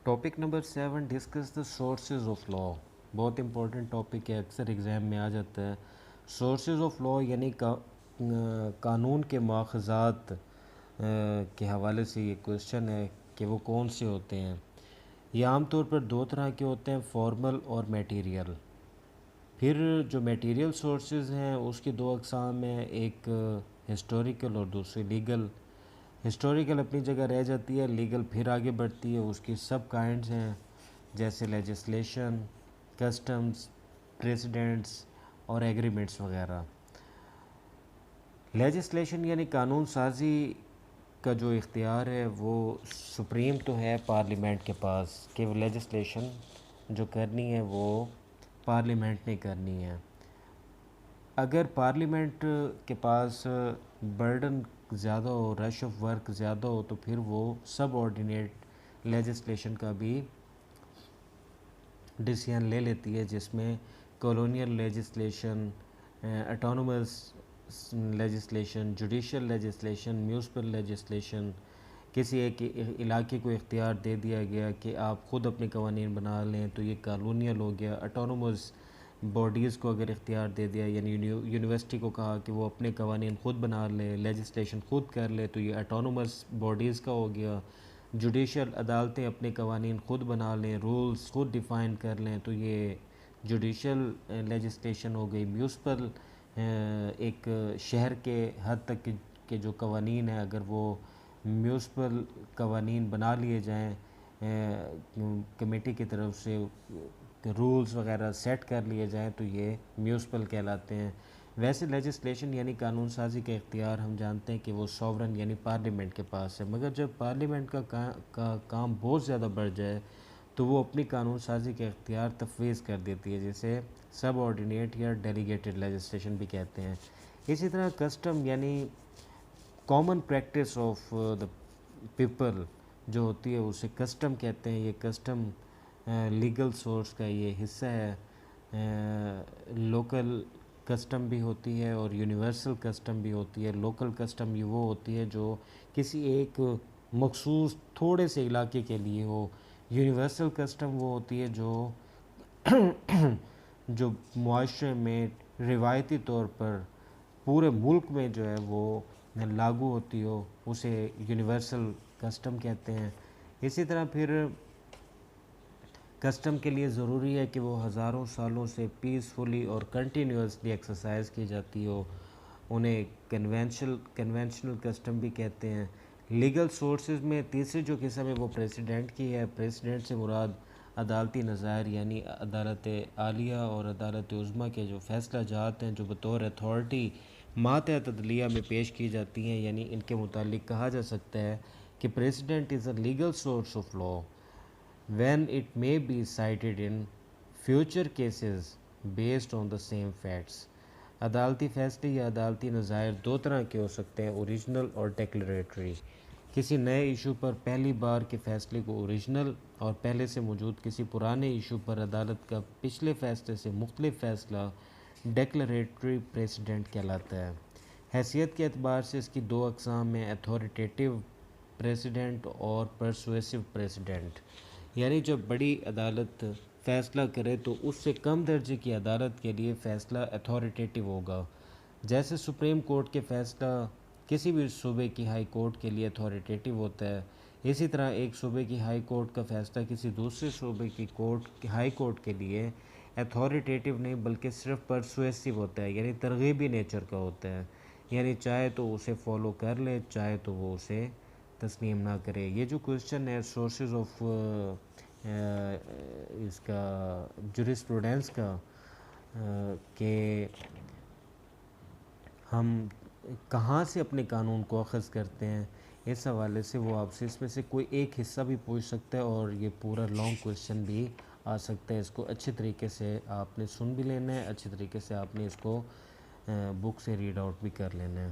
Topic number 7 discuss the sources of law. بہت important topic ہے, اکثر ایگزام میں آ جاتا ہے. سورسز آف لا یعنی قانون کے ماخذات کے حوالے سے یہ کوشچن ہے کہ وہ کون سے ہوتے ہیں. یہ عام طور پر دو طرح کے ہوتے ہیں, فارمل اور میٹیریل. پھر جو میٹیریل سورسز ہیں اس کی دو اقسام ہیں, ایک ہسٹوریکل اور دوسری لیگل. ہسٹوریکل اپنی جگہ رہ جاتی ہے, لیگل پھر آگے بڑھتی ہے. اس کی سب کائنڈز ہیں جیسے لیجسلیشن, کسٹمز, پریسیڈنٹس اور ایگریمنٹس وغیرہ. لیجسلیشن یعنی قانون سازی کا جو اختیار ہے وہ سپریم تو ہے پارلیمنٹ کے پاس کہ وہ لیجسلیشن جو کرنی ہے وہ پارلیمنٹ نے کرنی ہے. اگر پارلیمنٹ کے پاس برڈن زیادہ ہو, رش آف ورک زیادہ ہو, تو پھر وہ سب آرڈینیٹ لیجسلیشن کا بھی ڈیسیژن لے لیتی ہے, جس میں colonial legislation, autonomous legislation, judicial legislation, municipal legislation. کسی ایک علاقے کو اختیار دے دیا گیا کہ آپ خود اپنے قوانین بنا لیں تو یہ کالونیل ہو گیا. اٹانومس باڈیز کو اگر اختیار دے دیا, یعنی یونیورسٹی کو کہا کہ وہ اپنے قوانین خود بنا لے, لیجسلیشن خود کر لے, تو یہ اٹانومس باڈیز کا ہو گیا. جوڈیشل عدالتیں اپنے قوانین خود بنا لیں, رولز خود ڈیفائن کر لیں, تو یہ جوڈیشل لیجسلیشن ہو گئی. میونسپل ایک شہر کے حد تک کے جو قوانین ہیں اگر وہ میونسپل قوانین بنا لیے جائیں کمیٹی کی طرف سے, رولز وغیرہ سیٹ کر لیے جائیں, تو یہ میونسپل کہلاتے ہیں. ویسے لیجسلیشن یعنی قانون سازی کا اختیار ہم جانتے ہیں کہ وہ سوورن یعنی پارلیمنٹ کے پاس ہے, مگر جب پارلیمنٹ کا کام بہت زیادہ بڑھ جائے تو وہ اپنی قانون سازی کا اختیار تفویض کر دیتی ہے, جسے سب آرڈینیٹ یا ڈیلیگیٹڈ لیجسلیشن بھی کہتے ہیں. اسی طرح کسٹم یعنی common practice of the people جو ہوتی ہے اسے کسٹم کہتے ہیں. یہ کسٹم لیگل سورس کا یہ حصہ ہے. لوکل کسٹم بھی ہوتی ہے اور یونیورسل کسٹم بھی ہوتی ہے. لوکل کسٹم یہ وہ ہوتی ہے جو کسی ایک مخصوص تھوڑے سے علاقے کے لیے ہو. یونیورسل کسٹم وہ ہوتی ہے جو معاشرے میں روایتی طور پر پورے ملک میں جو ہے وہ لاگو ہوتی ہو, اسے یونیورسل کسٹم کہتے ہیں. اسی طرح پھر کسٹم کے لیے ضروری ہے کہ وہ ہزاروں سالوں سے پیسفلی اور کنٹینیوسلی ایکسرسائز کی جاتی ہو. انہیں کنونشنل کسٹم بھی کہتے ہیں. لیگل سورسز میں تیسری جو قسم ہے وہ پریسیڈنٹ کی ہے. پریسیڈنٹ سے مراد عدالتی نظائر یعنی عدالت عالیہ اور عدالت عظمیٰ کے جو فیصلہ جات ہیں جو بطور اتھارٹی ماتحت عدلیہ میں پیش کی جاتی ہیں, یعنی ان کے متعلق کہا جا سکتا ہے کہ precedent is a legal source of law when it may be cited in future cases based on the same facts. عدالتی فیصلے یا عدالتی نظائر دو طرح کے ہو سکتے ہیں, اوریجنل اور ڈیکلریٹری. کسی نئے ایشو پر پہلی بار کے فیصلے کو اوریجنل اور پہلے سے موجود کسی پرانے ایشو پر عدالت کا پچھلے فیصلے سے مختلف فیصلہ ڈیکلریٹری پریسیڈنٹ کہلاتا ہے. حیثیت کے اعتبار سے اس کی دو اقسام ہیں, اتھارٹیٹیو پریسیڈنٹ اور پرسویسو پریسیڈنٹ. یعنی جب بڑی عدالت فیصلہ کرے تو اس سے کم درجے کی عدالت کے لیے فیصلہ اتھارٹیٹیو ہوگا. جیسے سپریم کورٹ کے فیصلہ کسی بھی صوبے کی ہائی کورٹ کے لیے اتھارٹیٹیو ہوتا ہے, اسی طرح ایک صوبے کی ہائی کورٹ کا فیصلہ کسی دوسرے صوبے کی ہائی کورٹ کے لیے اتھارٹیٹیو نہیں بلکہ صرف پرسویسو ہوتا ہے, یعنی ترغیبی نیچر کا ہوتا ہے. یعنی چاہے تو اسے فالو کر لے, چاہے تو وہ اسے تسلیم نہ کرے. یہ جو کوشچن ہے سورسز آف اس کا جورسپروڈنس کا کہ ہم کہاں سے اپنے قانون کو اخذ کرتے ہیں, اس حوالے سے وہ آپ سے اس میں سے کوئی ایک حصہ بھی پوچھ سکتا ہے اور یہ پورا لانگ کوشچن بھی آ سکتا ہے. اس کو اچھے طریقے سے آپ نے سن بھی لینا ہے, اچھے طریقے سے آپ نے اس کو بک سے ریڈ آؤٹ بھی کر لینا ہے.